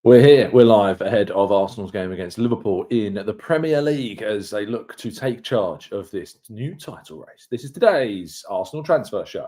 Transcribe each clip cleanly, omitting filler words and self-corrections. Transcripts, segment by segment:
We're here, we're live ahead of Arsenal's game against Liverpool in the Premier League as they look to take charge of this new title race. This is today's Arsenal Transfer Show.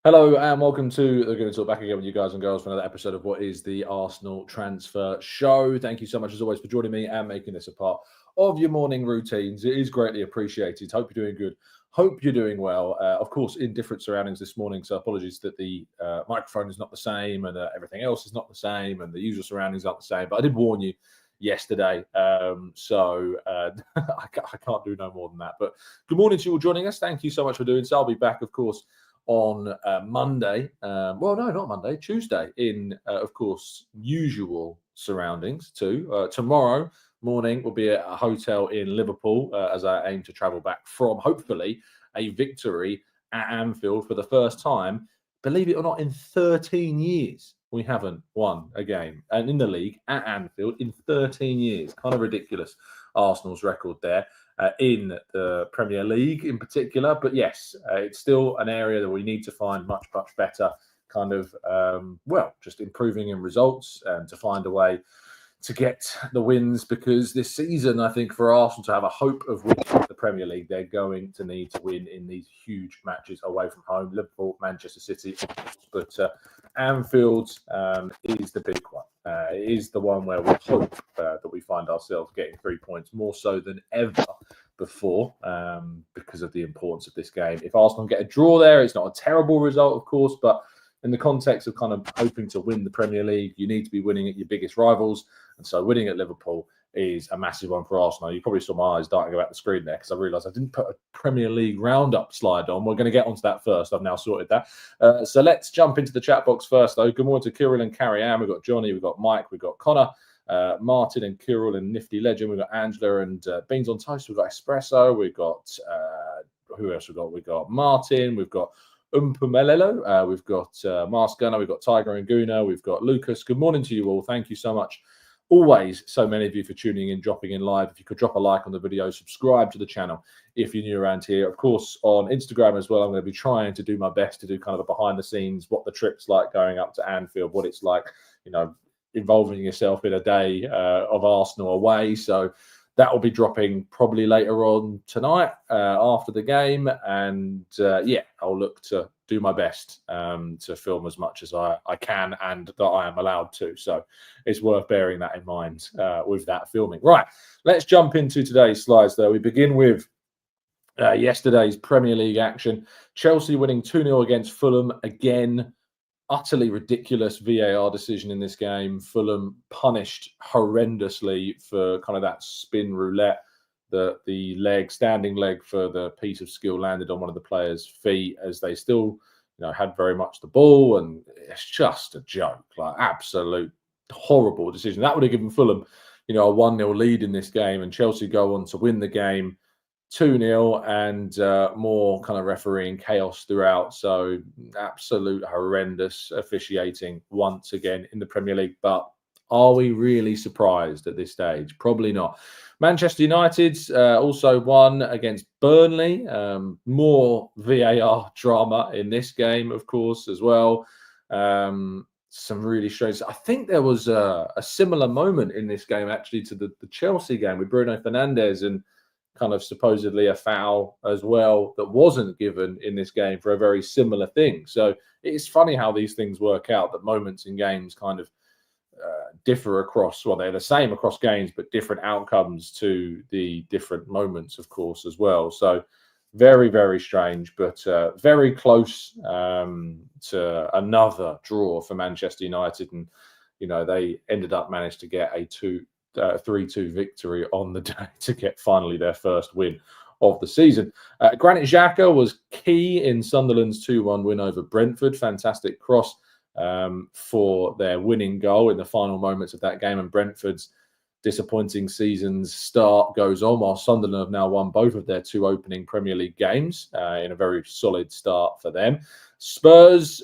Hello and welcome to the Gooner Talk, back again with you guys and girls for another episode of what is the Arsenal Transfer Show. Thank you so much as always for joining me and making this a part of your morning routines. It is greatly appreciated. Hope you're doing good. Hope you're doing well. Of course, in different surroundings this morning, so apologies that the microphone is not the same and everything else is not the same and the usual surroundings aren't the same. But I did warn you yesterday, so I can't do no more than that. But good morning to you all joining us. Thank you so much for doing so. I'll be back, of course, on Monday, not Monday, Tuesday, in, of course, usual surroundings too. Tomorrow morning we'll be at a hotel in Liverpool as I aim to travel back from, hopefully, a victory at Anfield for the first time, believe it or not, in 13 years. We haven't won a game and in the league at Anfield in 13 years. Kind of ridiculous, Arsenal's record there. In the Premier League in particular. But yes, it's still an area that we need to find much better kind of, just improving in results and to find a way to get the wins, because this season, I think for Arsenal to have a hope of winning the Premier League, they're going to need to win in these huge matches away from home, Liverpool, Manchester City. But Anfield is the big one. It is the one where we hope that we find ourselves getting 3 points, more so than ever before, because of the importance of this game. If Arsenal get a draw there, it's not a terrible result, of course, but in the context of kind of hoping to win the Premier League, you need to be winning at your biggest rivals. And so winning at Liverpool is a massive one for Arsenal. You probably saw my eyes darting about the screen there because I realised I didn't put a Premier League roundup slide on. We're going to get onto that first. I've now sorted that. So let's jump into the chat box first, though. Good morning to Kirill and Carrie Ann. We've got Johnny, we've got Mike, we've got Connor, Martin and Kirill and Nifty Legend. We've got Angela and Beans on Toast. We've got Espresso. We've got, who else we've got? We've got Martin. We've got Umpumelelo. We've got Mars Gunner. We've got Tiger and Gooner. We've got Lucas. Good morning to you all. Thank you so much. Always so many of you for tuning in, dropping in live. If you could drop a like on the video, subscribe to the channel if you're new around here. Of course, on Instagram as well, I'm going to be trying to do my best to do kind of a behind the scenes, what the trip's like going up to Anfield, what it's like, involving yourself in a day of Arsenal away. So that will be dropping probably later on tonight after the game. And I'll look to do my best to film as much as I can and that I am allowed to. So it's worth bearing that in mind with that filming. Right, let's jump into today's slides, though. We begin with yesterday's Premier League action. Chelsea winning 2-0 against Fulham. Again, utterly ridiculous VAR decision in this game. Fulham punished horrendously for kind of that spin roulette. The standing leg for the piece of skill landed on one of the players' feet as they still, had very much the ball, and it's just a joke, like absolute horrible decision. That would have given Fulham, a 1-0 lead in this game, and Chelsea go on to win the game 2-0 and more kind of refereeing chaos throughout. So absolute horrendous officiating once again in the Premier League. But are we really surprised at this stage? Probably not. Manchester United also won against Burnley. More VAR drama in this game, of course, as well. Some really strange. I think there was a similar moment in this game, actually, to the Chelsea game with Bruno Fernandes and kind of supposedly a foul as well that wasn't given in this game for a very similar thing. So it's funny how these things work out, that moments in games kind of differ across, they're the same across games, but different outcomes to the different moments, of course, as well. So very, very strange, but very close to another draw for Manchester United. And, they ended up managed to get a 3-2 victory on the day to get finally their first win of the season. Granit Xhaka was key in Sunderland's 2-1 win over Brentford. Fantastic cross for their winning goal in the final moments of that game, and Brentford's disappointing season's start goes on while Sunderland have now won both of their 2 opening Premier League games in a very solid start for them. Spurs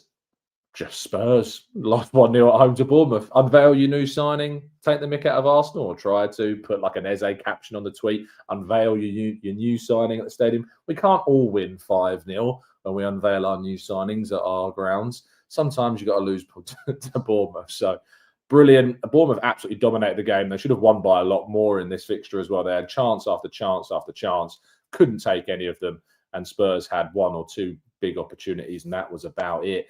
Just Spurs lost 1-0 at home to Bournemouth. Unveil your new signing, take the mick out of Arsenal, or try to put like an Eze caption on the tweet, unveil your new signing at the stadium. We can't all win 5-0 when we unveil our new signings at our grounds. Sometimes you've got to lose to Bournemouth. So brilliant. Bournemouth absolutely dominated the game. They should have won by a lot more in this fixture as well. They had chance after chance after chance, couldn't take any of them. And Spurs had one or two big opportunities, and that was about it.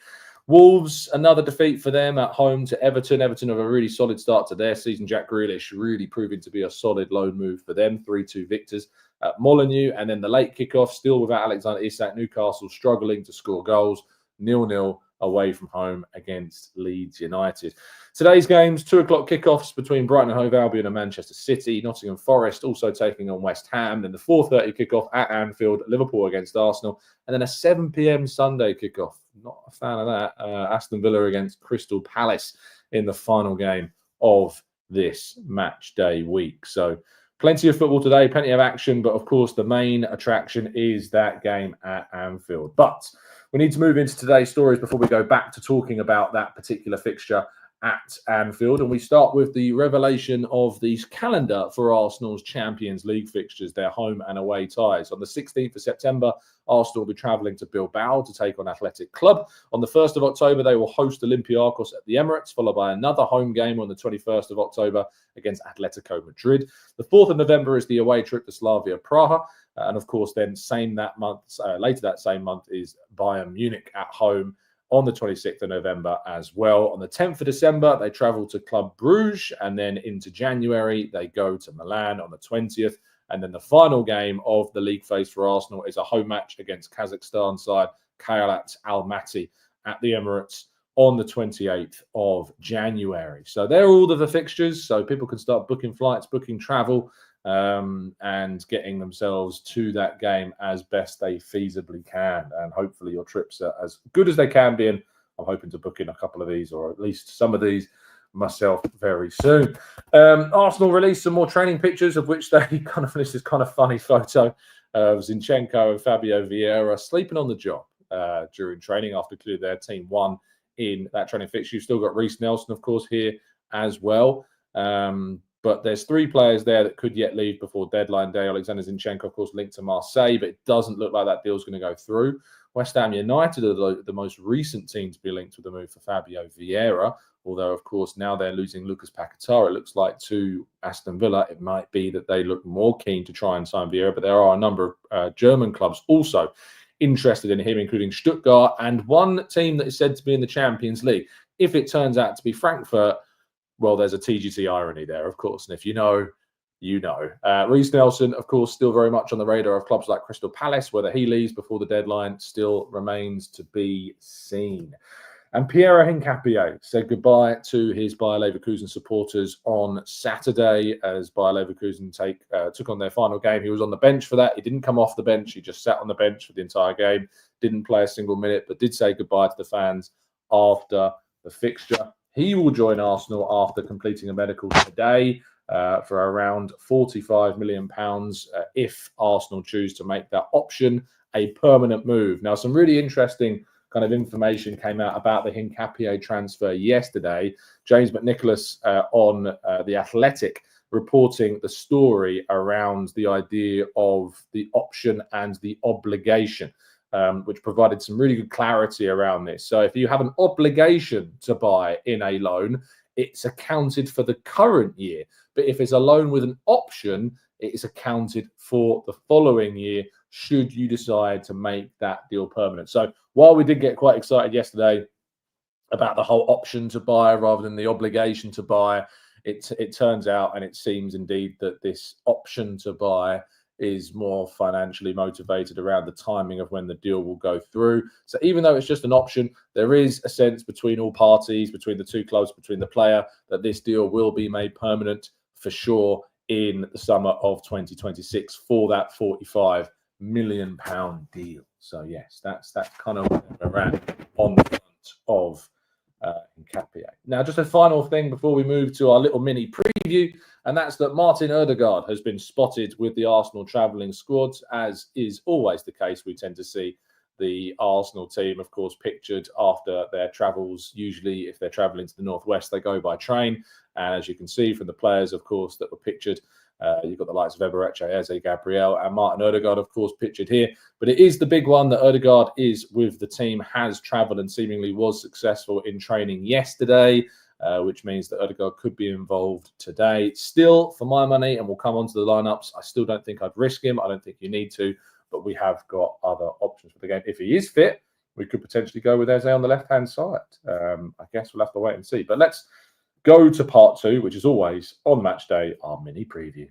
Wolves, another defeat for them at home to Everton. Everton have a really solid start to their season. Jack Grealish really proving to be a solid loan move for them. 3-2 victors at Molineux. And then the late kickoff, still without Alexander Isak. Newcastle struggling to score goals. 0-0 away from home against Leeds United. Today's games, 2 o'clock kickoffs between Brighton and Hove Albion and Manchester City. Nottingham Forest also taking on West Ham. Then the 4:30 kickoff at Anfield, Liverpool against Arsenal. And then a 7 p.m. Sunday kickoff. Not a fan of that. Aston Villa against Crystal Palace in the final game of this match day week. So plenty of football today, plenty of action. But of course, the main attraction is that game at Anfield. But we need to move into today's stories before we go back to talking about that particular fixture at Anfield. And we start with the revelation of the calendar for Arsenal's Champions League fixtures, their home and away ties. On the 16th of September, Arsenal will be travelling to Bilbao to take on Athletic Club. On the 1st of October, they will host Olympiacos at the Emirates, followed by another home game on the 21st of October against Atletico Madrid. The 4th of November is the away trip to Slavia Praha. And of course, then later that same month is Bayern Munich at home on the 26th of November as well. On the 10th of December, they travel to Club Brugge, and then into January, they go to Milan on the 20th. And then the final game of the league phase for Arsenal is a home match against Kazakhstan side Kairat Almaty at the Emirates on the 28th of January. So they're all of the fixtures, so people can start booking flights, booking travel, and getting themselves to that game as best they feasibly can. And hopefully your trips are as good as they can be. And I'm hoping to book in a couple of these, or at least some of these, myself very soon. Arsenal released some more training pictures, of which they kind of finished this kind of funny photo of Zinchenko and Fabio Vieira sleeping on the job during training after clearly their team won in that training fixture. You've still got Reece Nelson, of course, here as well. But there's 3 players there that could yet leave before deadline day. Alexander Zinchenko, of course, linked to Marseille, but it doesn't look like that deal's going to go through. West Ham United are the most recent team to be linked with the move for Fabio Vieira, although, of course, now they're losing Lucas Paquetá, it looks like, to Aston Villa. It might be that they look more keen to try and sign Vieira, but there are a number of German clubs also interested in him, including Stuttgart, and one team that is said to be in the Champions League. If it turns out to be Frankfurt, well, there's a TGT irony there, of course. And if you know, you know. Reece Nelson, of course, still very much on the radar of clubs like Crystal Palace. Whether he leaves before the deadline still remains to be seen. And Piero Hincapie said goodbye to his Bayer Leverkusen supporters on Saturday as Bayer Leverkusen took on their final game. He was on the bench for that. He didn't come off the bench. He just sat on the bench for the entire game, didn't play a single minute, but did say goodbye to the fans after the fixture. He will join Arsenal after completing a medical today for around £45 million if Arsenal choose to make that option a permanent move. Now, some really interesting kind of information came out about the Hincapie transfer yesterday. James McNicholas on The Athletic reporting the story around the idea of the option and the obligation, which provided some really good clarity around this. So if you have an obligation to buy in a loan, it's accounted for the current year. But if it's a loan with an option, it is accounted for the following year, should you decide to make that deal permanent. So while we did get quite excited yesterday about the whole option to buy rather than the obligation to buy, it turns out, and it seems indeed, that this option to buy is more financially motivated around the timing of when the deal will go through. So even though it's just an option, there is a sense between all parties, between the two clubs, between the player, that this deal will be made permanent for sure in the summer of 2026 for that £45 million deal. So yes, that's kind of where we're at on the front of Hincapie. Now, just a final thing before we move to our little mini preview, and that's that Martin Odegaard has been spotted with the Arsenal travelling squad. As is always the case, we tend to see the Arsenal team, of course, pictured after their travels. Usually, if they're traveling to the northwest, they go by train. And as you can see from the players, of course, that were pictured, you've got the likes of Eberechi Eze Debut and Martin Odegaard, of course, pictured here. But it is the big one that Odegaard is with the team, has travelled and seemingly was successful in training yesterday, which means that Odegaard could be involved today. Still, for my money, and we'll come on to the lineups, I still don't think I'd risk him. I don't think you need to, but we have got other options for the game. If he is fit, we could potentially go with Eze on the left-hand side. I guess we'll have to wait and see. But let's go to part two, which is always on match day, our mini preview.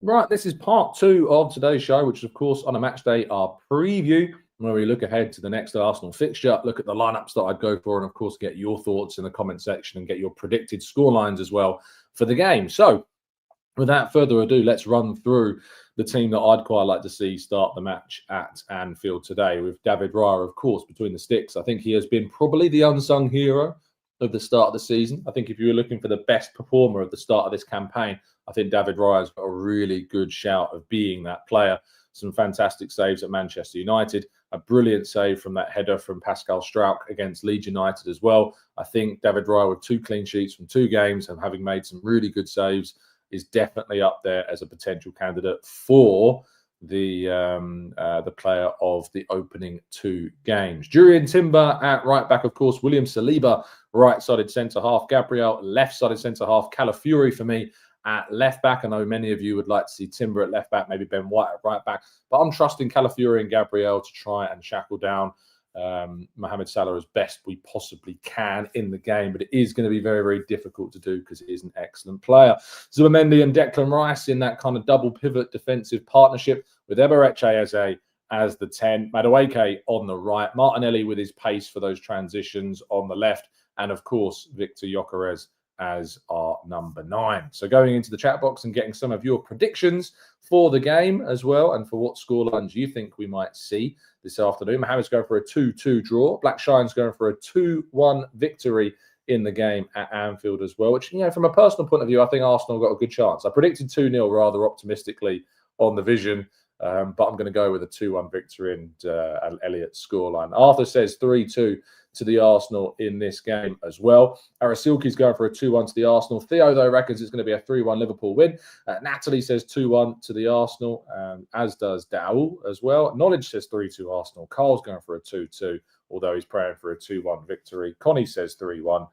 Right, this is part two of today's show, which is, of course, on a match day, our preview, where we look ahead to the next Arsenal fixture, look at the lineups that I'd go for, and, of course, get your thoughts in the comment section and get your predicted scorelines as well for the game. So, without further ado, let's run through the team that I'd quite like to see start the match at Anfield today, with David Raya, of course, between the sticks. I think he has been probably the unsung hero of the start of the season. I think if you were looking for the best performer at the start of this campaign, I think David Raya's got a really good shout of being that player. Some fantastic saves at Manchester United, a brilliant save from that header from Pascal Struijk against Leeds United as well. I think David Raya, with 2 clean sheets from 2 games and having made some really good saves, is definitely up there as a potential candidate for the player of the opening 2 games. Jurrien Timber at right back, of course. William Saliba, right-sided centre-half. Gabriel, left-sided centre-half. Calafiori for me at left-back. I know many of you would like to see Timber at left-back, maybe Ben White at right-back. But I'm trusting Calafiori and Gabriel to try and shackle down Mohamed Salah as best we possibly can in the game, but it is going to be very, very difficult to do because he is an excellent player. Zubimendi and Declan Rice in that kind of double pivot defensive partnership, with Eberechi Eze as the 10, Madueke on the right, Martinelli with his pace for those transitions on the left, and of course Victor Gyökeres as our number 9. So going into the chat box and getting some of your predictions for the game as well, and for what scorelines you think we might see this afternoon. Mohamed's going for a 2-2 draw. Black Shine's going for a 2-1 victory in the game at Anfield as well, which, you know, from a personal point of view, I think Arsenal got a good chance. I predicted 2-0 rather optimistically on the vision, but I'm going to go with a 2-1 victory and Elliot's scoreline. Arthur says 3-2 to the Arsenal in this game as well. Arasilki's going for a 2-1 to the Arsenal. Theo, though, reckons it's going to be a 3-1 Liverpool win. Natalie says 2-1 to the Arsenal, as does Dowell as well. Knowledge says 3-2 Arsenal. Carl's going for a 2-2, although he's praying for a 2-1 victory. Connie says 3-1.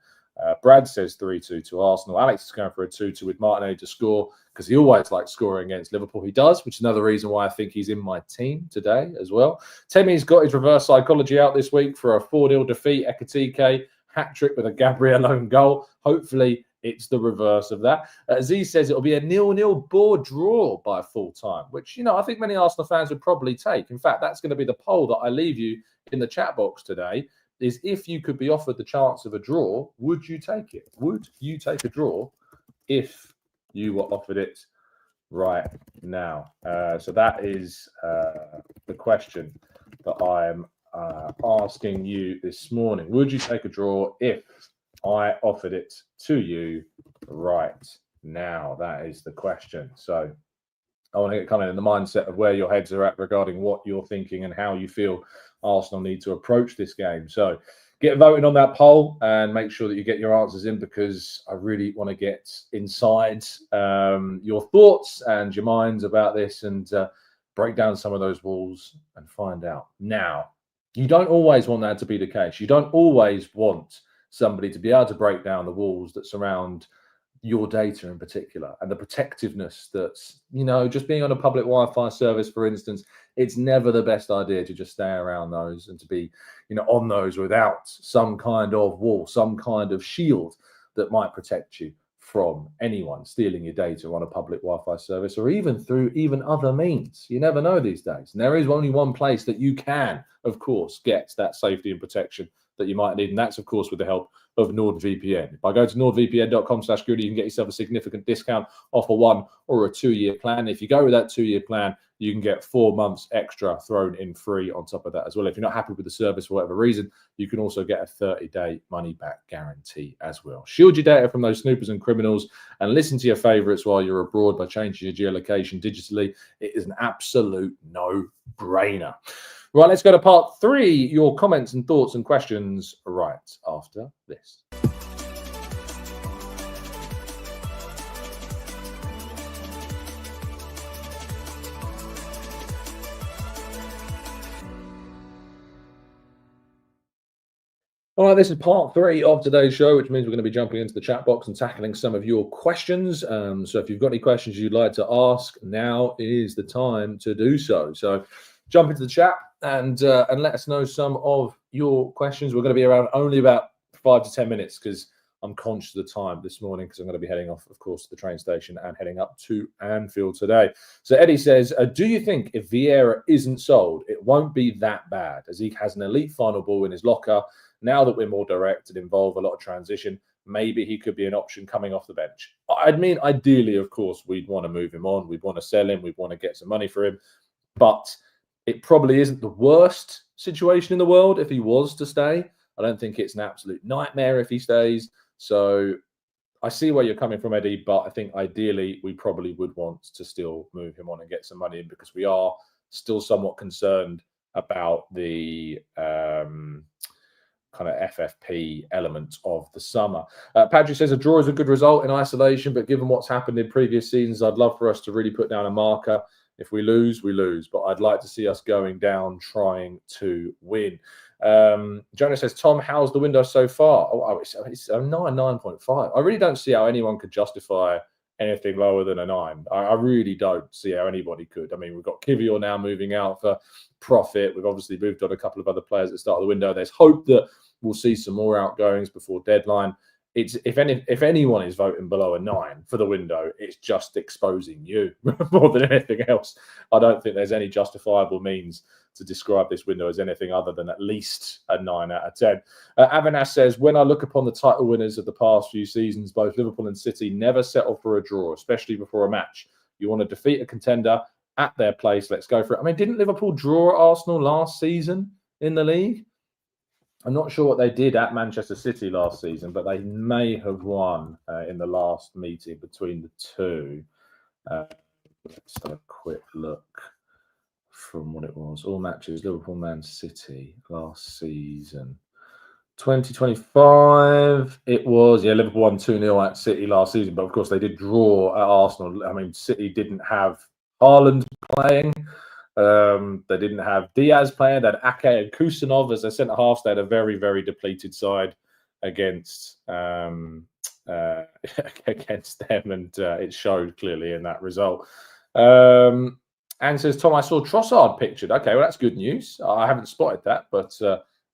Brad says 3-2 to Arsenal. Alex is going for a 2-2 with Martinelli to score, because he always likes scoring against Liverpool. He does, which is another reason why I think he's in my team today as well. Temi's got his reverse psychology out this week for a 4-0 defeat. Ekitike, hat-trick with a Gabriel own goal. Hopefully, it's the reverse of that. Z says it'll be a 0-0 board draw by full time, which, you know, I think many Arsenal fans would probably take. In fact, that's going to be the poll that I leave you in the chat box today, is if you could be offered the chance of a draw, would you take it? Would you take a draw if you were offered it right now? So that is the question that I'm asking you this morning. Would you take a draw if I offered it to you right now? That is the question. So I want to get kind of in the mindset of where your heads are at regarding what you're thinking and how you feel Arsenal need to approach this game. So get voting on that poll and make sure that you get your answers in, because I really want to get inside your thoughts and your minds about this and break down some of those walls and find out. Now, you don't always want that to be the case. You don't always want somebody to be able to break down the walls that surround your data in particular, and the protectiveness that's, you know, just being on a public Wi-Fi service, for instance. It's never the best idea to just stay around those and to be, you know, on those without some kind of wall, some kind of shield that might protect you from anyone stealing your data on a public Wi-Fi service, or even through even other means. You never know these days. And there is only one place that you can, of course, get that safety and protection that you might need. And that's, of course, with the help of NordVPN. If I go to nordvpn.com/Gooner, you can get yourself a significant discount off a 1 or a 2-year plan. If you go with that 2-year plan, you can get 4 months extra thrown in free on top of that as well. If you're not happy with the service for whatever reason, you can also get a 30-day money-back guarantee as well. Shield your data from those snoopers and criminals and listen to your favorites while you're abroad by changing your geolocation digitally. It is an absolute no-brainer. Right, let's go to part 3, your comments and thoughts and questions right after this. All right, this is part 3 of today's show, which means we're going to be jumping into the chat box and tackling some of your questions. So if you've got any questions you'd like to ask, now is the time to do so. So jump into the chat and let us know some of your questions. We're going to be around only about 5 to 10 minutes because I'm conscious of the time this morning because I'm going to be heading off, of course, to the train station and heading up to Anfield today. So Eddie says, do you think if Vieira isn't sold, it won't be that bad as he has an elite final ball in his locker? Now that we're more direct and involve a lot of transition, maybe he could be an option coming off the bench. I mean, ideally, of course, we'd want to move him on. We'd want to sell him. We'd want to get some money for him. But it probably isn't the worst situation in the world if he was to stay. I don't think it's an absolute nightmare if he stays. So I see where you're coming from, Eddie, but I think ideally we probably would want to still move him on and get some money in because we are still somewhat concerned about the kind of FFP element of the summer. Patrick says a draw is a good result in isolation, but given what's happened in previous seasons, I'd love for us to really put down a marker. If we lose, we lose. But I'd like to see us going down, trying to win. Jonah says, Tom, how's the window so far? Oh, it's a 9.5. I really don't see how anyone could justify anything lower than a 9. I really don't see how anybody could. I mean, we've got Kivior now moving out for profit. We've obviously moved on a couple of other players at the start of the window. There's hope that we'll see some more outgoings before deadline. It's if anyone is voting below a 9 for the window, it's just exposing you more than anything else. I don't think there's any justifiable means to describe this window as anything other than at least a 9 out of 10. Avinash says, when I look upon the title winners of the past few seasons, both Liverpool and City never settle for a draw, especially before a match. You want to defeat a contender at their place, let's go for it. I mean, didn't Liverpool draw Arsenal last season in the league? I'm not sure what they did at Manchester City last season, but they may have won in the last meeting between the two. Let's have a quick look from what it was. All matches, Liverpool, Man City last season. 2025, it was, Liverpool won 2-0 at City last season, but of course they did draw at Arsenal. I mean, City didn't have Haaland playing. They didn't have Diaz playing. They had Ake and Kusanov as their centre halves. They had a very, very depleted side against against them, and it showed clearly in that result. And says, Tom, I saw Trossard pictured. Okay, well, that's good news. I haven't spotted that, but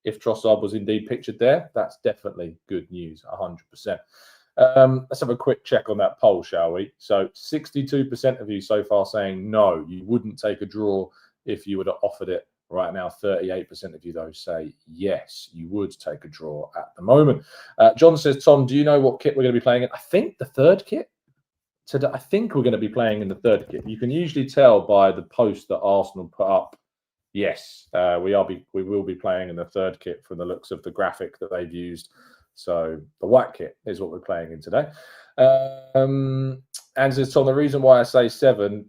if Trossard was indeed pictured there, that's definitely good news, 100%. Let's have a quick check on that poll, shall we? So 62% of you so far saying no, you wouldn't take a draw if you would have offered it. Right now, 38% of you, though, say yes, you would take a draw at the moment. John says, Tom, do you know what kit we're going to be playing in? I think the third kit. Today, I think we're going to be playing in the third kit. You can usually tell by the post that Arsenal put up. Yes, we will be playing in the third kit from the looks of the graphic that they've used. So the white kit is what we're playing in today. And says, Tom, the reason why I say 7,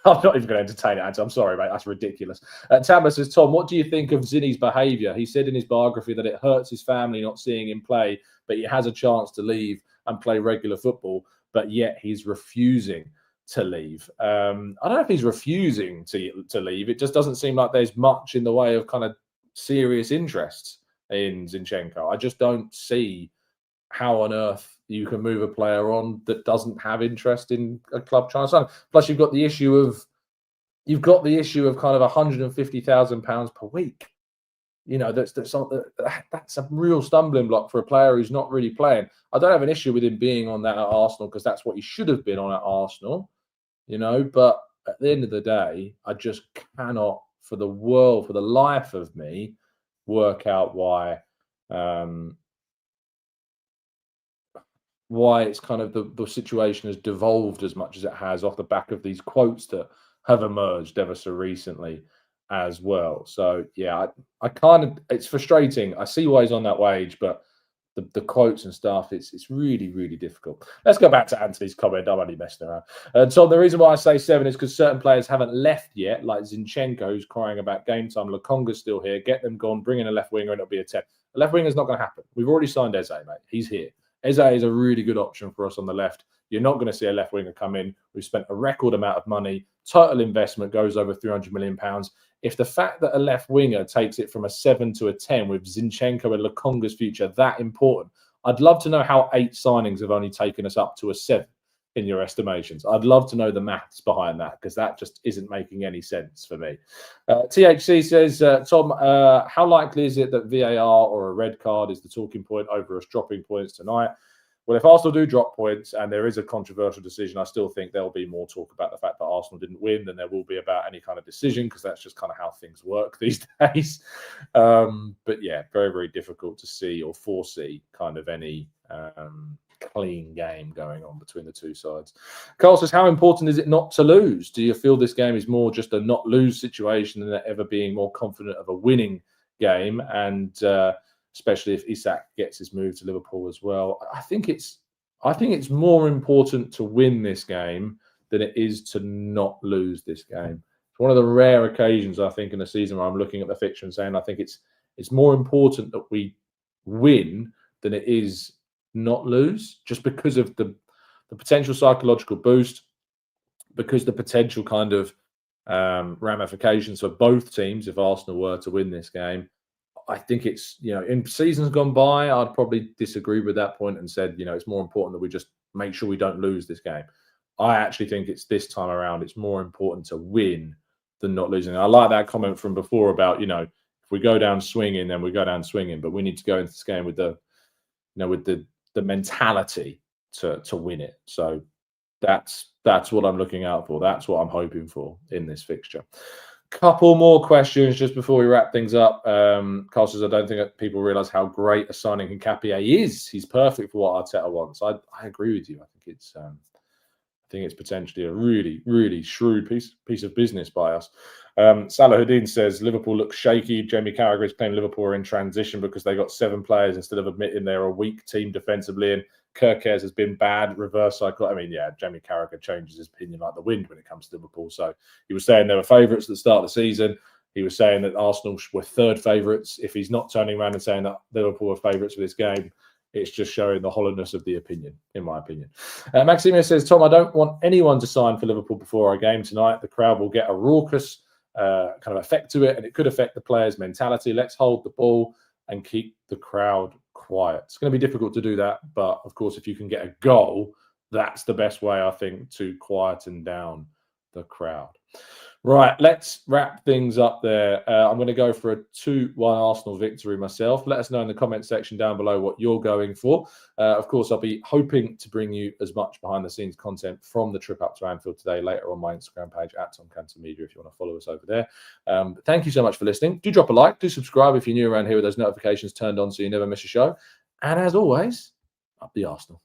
I'm not even going to entertain it, I'm sorry, mate. That's ridiculous. Tamara says, Tom, what do you think of Zinni's behaviour? He said in his biography that it hurts his family not seeing him play, but he has a chance to leave and play regular football, but yet he's refusing to leave. I don't know if he's refusing to leave. It just doesn't seem like there's much in the way of kind of serious interest in Zinchenko. I just don't see how on earth you can move a player on that doesn't have interest in a club trying to sign. Plus, you've got the issue of kind of £150,000 per week. You know, that's a real stumbling block for a player who's not really playing. I don't have an issue with him being on that at Arsenal because that's what he should have been on at Arsenal. You know, but at the end of the day, I just cannot, for the life of me, work out why why it's kind of the situation has devolved as much as it has off the back of these quotes that have emerged ever so recently as well. So yeah, I kind of, it's frustrating. I see why he's on that wage, but the quotes and stuff, it's really, really difficult. Let's go back to Anthony's comment. I'm only messing around. And so the reason why I say 7 is because certain players haven't left yet, like Zinchenko, who's crying about game time. Lokonga's still here. Get them gone. Bring in a left winger and it'll be a 10. The left winger is not going to happen. We've already signed Eze, mate. He's here. Eze is a really good option for us on the left. You're not going to see a left winger come in. We've spent a record amount of money. Total investment goes over £300 million. If the fact that a left winger takes it from a 7 to a 10 with Zinchenko and Lokonga's future that important, I'd love to know how 8 signings have only taken us up to a 7 in your estimations. I'd love to know the maths behind that, because that just isn't making any sense for me. THC says, Tom, how likely is it that VAR or a red card is the talking point over us dropping points tonight? Well, if Arsenal do drop points and there is a controversial decision, I still think there'll be more talk about the fact that Arsenal didn't win than there will be about any kind of decision, because that's just kind of how things work these days. But yeah, very, very difficult to see or foresee kind of any clean game going on between the two sides. Carl says, how important is it not to lose? Do you feel this game is more just a not lose situation than ever being more confident of a winning game? And especially if Isak gets his move to Liverpool as well. I think it's more important to win this game than it is to not lose this game. It's one of the rare occasions, I think, in the season where I'm looking at the fixture and saying I think it's more important that we win than it is not lose, just because of the potential psychological boost, because the potential kind of ramifications for both teams if Arsenal were to win this game. I think it's, in seasons gone by, I'd probably disagree with that point and said, it's more important that we just make sure we don't lose this game. I actually think it's this time around, it's more important to win than not losing. I like that comment from before about, if we go down swinging, then we go down swinging, but we need to go into this game with the mentality to win it. So that's what I'm looking out for. That's what I'm hoping for in this fixture. Couple more questions just before we wrap things up. Carl says, I don't think that people realise how great a signing Hincapie is. He's perfect for what Arteta wants. I agree with you. I think it's potentially a really, really shrewd piece of business by us. Salahuddin says, Liverpool looks shaky. Jamie Carragher is playing Liverpool in transition because they got 7 players instead of admitting they're a weak team defensively, and Kerkez has been bad. Reverse cycle. I mean, yeah, Jamie Carragher changes his opinion like the wind when it comes to Liverpool. So he was saying they were favourites at the start of the season. He was saying that Arsenal were third favourites. If he's not turning around and saying that Liverpool are favourites for this game, it's just showing the hollowness of the opinion, in my opinion. Maximo says, Tom, I don't want anyone to sign for Liverpool before our game tonight. The crowd will get a raucous kind of effect to it, and it could affect the players' mentality. Let's hold the ball and keep the crowd quiet. It's going to be difficult to do that, but of course, if you can get a goal, that's the best way, I think, to quieten down the crowd. Right, let's wrap things up there. I'm going to go for a 2-1 Arsenal victory myself. Let us know in the comment section down below what you're going for. Of course, I'll be hoping to bring you as much behind-the-scenes content from the trip up to Anfield today, later on my Instagram page, @Tom Canton Media, if you want to follow us over there. Thank you so much for listening. Do drop a like. Do subscribe if you're new around here with those notifications turned on so you never miss a show. And as always, up the Arsenal.